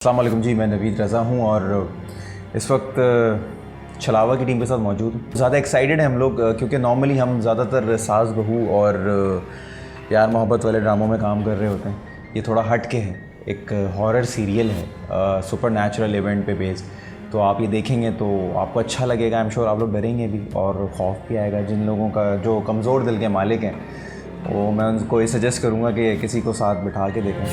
अस्सलाम वालेकुम जी, मैं नवीद रज़ा हूँ और इस वक्त छलावा की टीम के साथ मौजूद हूँ। ज़्यादा एक्साइटेड हैं हम लोग क्योंकि नॉर्मली हम ज़्यादातर सास बहू और प्यार मोहब्बत वाले ड्रामों में काम कर रहे होते हैं। ये थोड़ा हट के है, एक हॉरर सीरियल है, सुपर नेचुरल इवेंट पे बेस्ड। तो आप ये देखेंगे तो आपको अच्छा लगेगा। आई एम श्योर आप लोग डरेंगे भी और खौफ भी आएगा। जिन लोगों का जो कमज़ोर दिल के मालिक हैं वो मैं उनको ये सजेस्ट करूँगा कि किसी को साथ बिठा के देखें।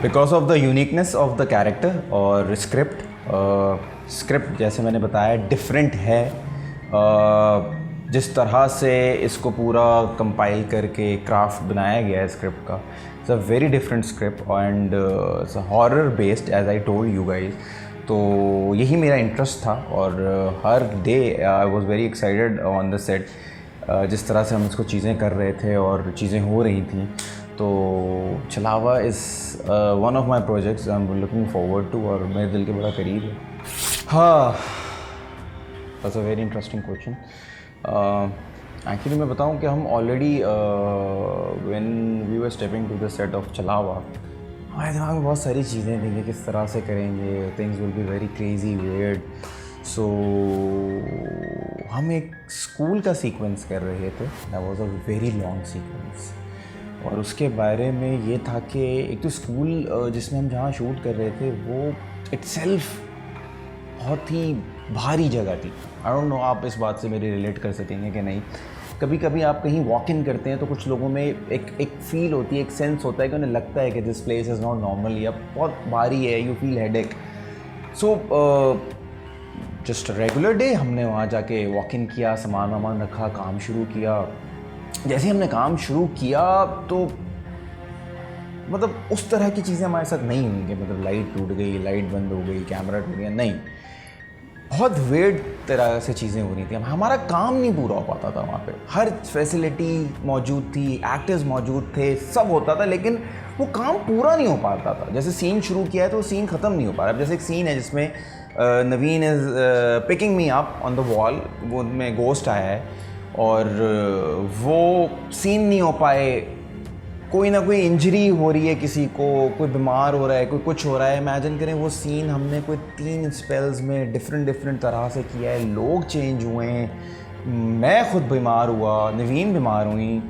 Because of the uniqueness of the character और स्क्रिप्ट जैसे मैंने बताया डिफरेंट है। जिस तरह से इसको पूरा कंपाइल करके क्राफ्ट बनाया गया है स्क्रिप्ट का, it's a very different script and it's horror based as I told you guys. तो यही मेरा इंटरेस्ट था और हर day I was very excited on the set. जिस तरह से हम इसको चीज़ें कर रहे थे और चीज़ें हो रही थी, तो Chhalava is one of my projects I am looking forward to और मेरे दिल के बड़ा करीब है। हाँ, that's a very interesting question. Actually मैं बताऊं कि हम already when we were stepping to the set of Chhalava, हमारे दिमाग में बहुत सारी चीज़ें थी कि किस तरह से करेंगे, things will be very crazy weird. So हम एक स्कूल का सीक्वेंस कर रहे थे, that was a very long sequence. और उसके बारे में ये था कि एक तो स्कूल जिसमें हम जहाँ शूट कर रहे थे वो इट्सेल्फ बहुत ही भारी जगह थी। आई डोंट नो आप इस बात से मेरे रिलेट कर सकेंगे कि नहीं। कभी कभी आप कहीं वॉक इन करते हैं तो कुछ लोगों में एक फील होती है, एक सेंस होता है कि उन्हें लगता है कि this place is not normal या बहुत भारी है, you feel headache. So just regular day हमने वहाँ जाके वॉक इन किया, सामान वामान रखा, काम शुरू किया। जैसे हमने काम शुरू किया तो मतलब उस तरह की चीज़ें हमारे साथ नहीं हुई कि मतलब लाइट टूट गई, लाइट बंद हो गई, कैमरा टूट गया, नहीं। बहुत वेird तरह से चीज़ें हो रही थी। हमारा काम नहीं पूरा हो पाता था वहाँ पे। हर फैसिलिटी मौजूद थी, एक्टर्स मौजूद थे, सब होता था, लेकिन वो काम पूरा नहीं हो पाता था। जैसे सीन शुरू किया है तो सीन ख़त्म नहीं हो पा रहा। जैसे एक सीन है जिसमें Naveen is picking me up on the wall, वो में गोस्ट आया है और वो सीन नहीं हो पाए। कोई ना कोई इंजरी हो रही है किसी को, कोई बीमार हो रहा है, कोई कुछ हो रहा है। इमेजिन करें वो सीन हमने कोई 3 स्पेल्स में डिफरेंट तरह से किया है। लोग चेंज हुए हैं, मैं खुद बीमार हुआ, नवीन बीमार हुई।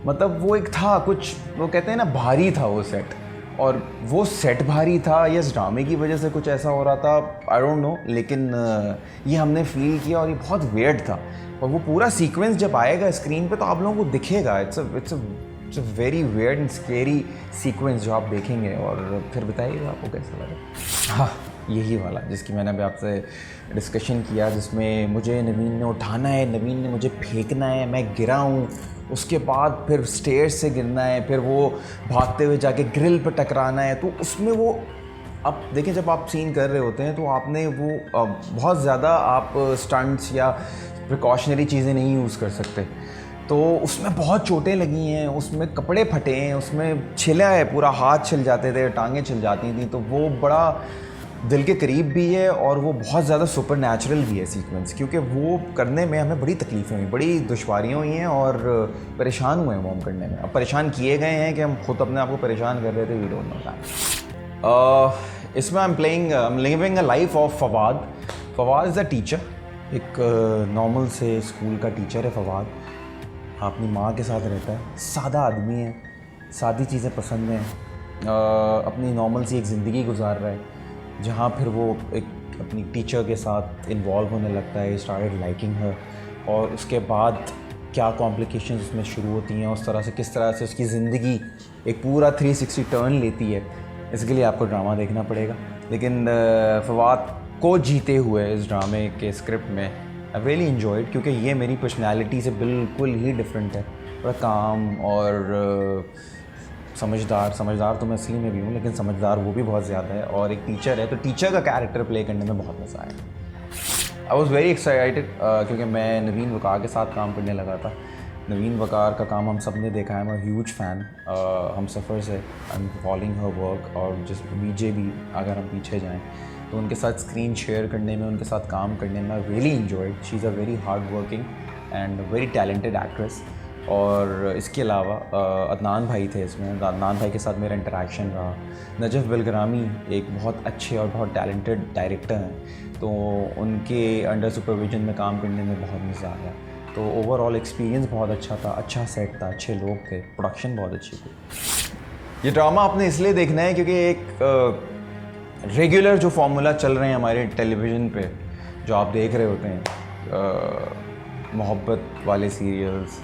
मतलब वो एक था कुछ, वो कहते हैं ना, भारी था वो सेट। और वो सेट भारी था या इस ड्रामे की वजह से कुछ ऐसा हो रहा था, आई डोंट नो। लेकिन ये हमने फील किया और ये बहुत वेयर्ड था। और वो पूरा सीक्वेंस जब आएगा स्क्रीन पे तो आप लोगों को दिखेगा। It's a very weird and scary sequence जो आप देखेंगे। और फिर बताइएगा आपको कैसा लगा। हाँ, यही वाला जिसकी मैंने अभी आपसे डिस्कशन किया, जिसमें मुझे नवीन ने उठाना है, नवीन ने मुझे फेंकना है, मैं गिरा हूँ, उसके बाद फिर स्टेयर्स से गिरना है, फिर वो भागते हुए जाके ग्रिल पर टकराना है। तो उसमें वो, अब देखिए, जब आप सीन कर रहे होते हैं तो आपने वो बहुत ज़्यादा आप स्टंट्स या प्रिकॉशनरी चीज़ें नहीं यूज़ कर सकते। तो उसमें बहुत चोटें लगी हैं, उसमें कपड़े फटे हैं, उसमें छिला है, पूरा हाथ छिल जाते थे, टांगें छिल जाती थी। तो वो बड़ा दिल के करीब भी है और वो बहुत ज़्यादा सुपर नेचुरल भी है सीक्वेंस, क्योंकि वो करने में हमें बड़ी तकलीफ़ें हुई, बड़ी दुश्वारियाँ हुई हैं और परेशान हुए हैं वो हम करने में। अब परेशान किए गए हैं कि हम खुद अपने आप को परेशान कर रहे थे, वी डोंट नो दैट। इसमें I am living a life of Fawad. Fawad is a teacher, एक नॉर्मल से स्कूल का टीचर है फवाद। अपनी माँ के साथ रहता है, सादा आदमी है, सादी चीज़ें पसंद हैं, अपनी नॉर्मल सी एक ज़िंदगी गुजार रहा है, जहाँ फिर वो एक अपनी टीचर के साथ इन्वॉल्व होने लगता है, स्टार्टेड लाइकिंग हर। और उसके बाद क्या कॉम्प्लिकेशंस उसमें शुरू होती हैं, उस तरह से किस तरह से उसकी ज़िंदगी एक पूरा 360 टर्न लेती है। इसके लिए आपको ड्रामा देखना पड़ेगा। लेकिन फवाद को जीते हुए इस ड्रामे के स्क्रिप्ट में आई रियली इन्जॉयड, क्योंकि ये मेरी पर्सनैलिटी से बिल्कुल ही डिफरेंट है। बड़ा काम और समझदार तो मैं असली में भी हूँ, लेकिन समझदार वो भी बहुत ज़्यादा है। और एक टीचर है, तो टीचर का कैरेक्टर प्ले करने में बहुत मज़ा आया। आई वॉज़ वेरी एक्साइटेड क्योंकि मैं नवीन वकार के साथ काम करने लगा था। नवीन वकार का काम हम सब ने देखा है, मैं ह्यूज फ़ैन। हम सफ़र से I am following her work. और जिस बीजे भी अगर हम पीछे जाएँ तो उनके साथ स्क्रीन शेयर करने में, उनके साथ काम करने में I really enjoyed. She is a very hard working and very talented actress. और इसके अलावा अदनान भाई थे इसमें, अदनान भाई के साथ मेरा इंटरेक्शन रहा। नजफ़ बिलग्रामी एक बहुत अच्छे और बहुत टैलेंटेड डायरेक्टर हैं, तो उनके अंडर सुपरविजन में काम करने में बहुत मज़ा आया। तो ओवरऑल एक्सपीरियंस बहुत अच्छा था, अच्छा सेट था, अच्छे लोग थे, प्रोडक्शन बहुत अच्छी थी। ये ड्रामा आपने इसलिए देखना है क्योंकि एक रेगुलर जो फार्मूला चल रहे हैं हमारे टेलीविज़न पे, जो आप देख रहे होते हैं, मोहब्बत वाले सीरियल्स,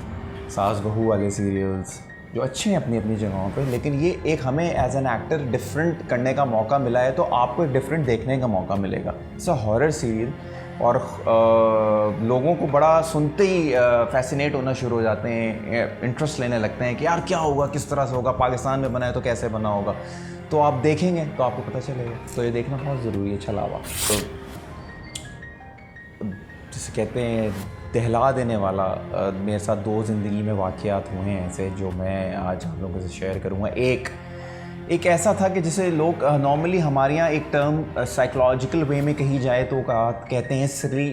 सास बहू वाले सीरियल्स, जो अच्छे हैं अपनी अपनी जगहों पे, लेकिन ये एक हमें एज एन एक्टर डिफरेंट करने का मौका मिला है, तो आपको एक डिफरेंट देखने का मौका मिलेगा। इट्स अ हॉरर सीरियल, और लोगों को बड़ा सुनते ही फैसिनेट होना शुरू हो जाते हैं, इंटरेस्ट लेने लगते हैं कि यार क्या होगा, किस तरह से होगा, पाकिस्तान में बना है तो कैसे बना होगा। तो आप देखेंगे तो आपको पता चलेगा, तो ये देखना बहुत ज़रूरी है। छलावा तो जिसे कहते हैं दहला देने वाला, मेरे साथ 2 ज़िंदगी में वाक़यात हुए हैं ऐसे, जो मैं आज आप लोगों से शेयर करूँगा। एक ऐसा था कि जिसे लोग नॉर्मली हमारे यहाँ एक टर्म साइकोलॉजिकल वे में कही जाए तो कहते हैं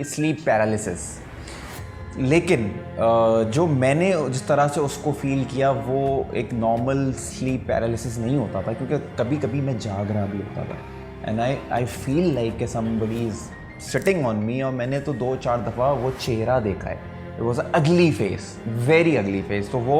स्लीप पैरालिसिस, लेकिन जो मैंने जिस तरह से उसको फ़ील किया वो एक नॉर्मल स्लीप पैरालिसिस नहीं होता था, क्योंकि कभी कभी मैं जाग रहा भी होता था, and I feel like somebody is sitting on me, और मैंने तो 2-4 दफ़ा वो चेहरा देखा है। इट वॉज अगली फेस, वेरी अगली फेस। तो वो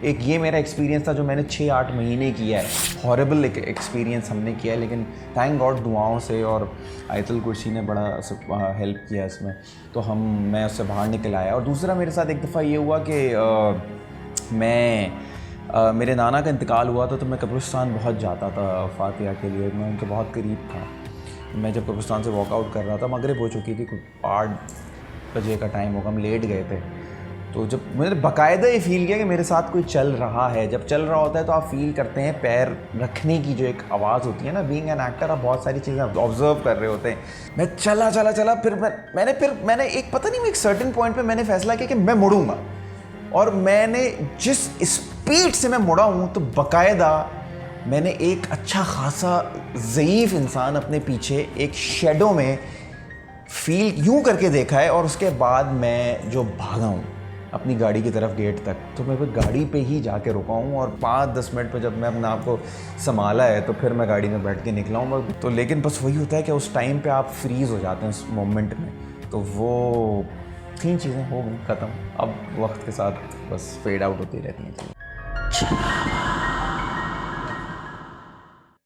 एक ये मेरा एक्सपीरियंस था जो मैंने 6-8 महीने किया है। हॉरेबल एक एक्सपीरियंस हमने किया है, लेकिन थैंक गॉड दुआओं से और आयतुल कुर्सी ने बड़ा हेल्प किया इसमें, तो मैं उससे बाहर निकल आया। और दूसरा मेरे साथ एक दफ़ा ये हुआ कि मेरे नाना का इंतकाल हुआ था, तो मैं कब्रिस्तान बहुत जाता था फातिहा के लिए, मैं उनके बहुत करीब था। मैं जब कब्रिस्तान से वॉकआउट कर रहा था, मगरिब हो चुकी थी, कुछ 8 बजे का टाइम होगा, हम लेट गए थे। तो जब मैंने बाकायदा ये फील किया कि मेरे साथ कोई चल रहा है, जब चल रहा होता है तो आप फील करते हैं पैर रखने की जो एक आवाज़ होती है ना, बीइंग एन एक्टर आप बहुत सारी चीज़ें ऑब्जर्व कर रहे होते हैं। मैं चला, फिर मैंने एक पता नहीं, एक सर्टेन पॉइंट पे मैंने फैसला किया कि मैं मुड़ूंगा, और मैंने जिस स्पीड से मैं मुड़ा हूँ, तो बाकायदा मैंने एक अच्छा खासा ज़ईफ़ इंसान अपने पीछे एक शेडो में फील यूँ करके देखा है, और उसके बाद मैं जो भागा हूँ अपनी गाड़ी की तरफ गेट तक, तो मैं फिर गाड़ी पे ही जाके रुका हूँ, और 5-10 मिनट पे जब मैं अपने आप को संभाला है तो फिर मैं गाड़ी में बैठ के निकला हूँ। तो लेकिन बस वही होता है कि उस टाइम पे आप फ्रीज़ हो जाते हैं उस मोमेंट में। तो वो 3 चीज़ें हो गई ख़त्म, अब वक्त के साथ बस फेड आउट होती रहती हैं।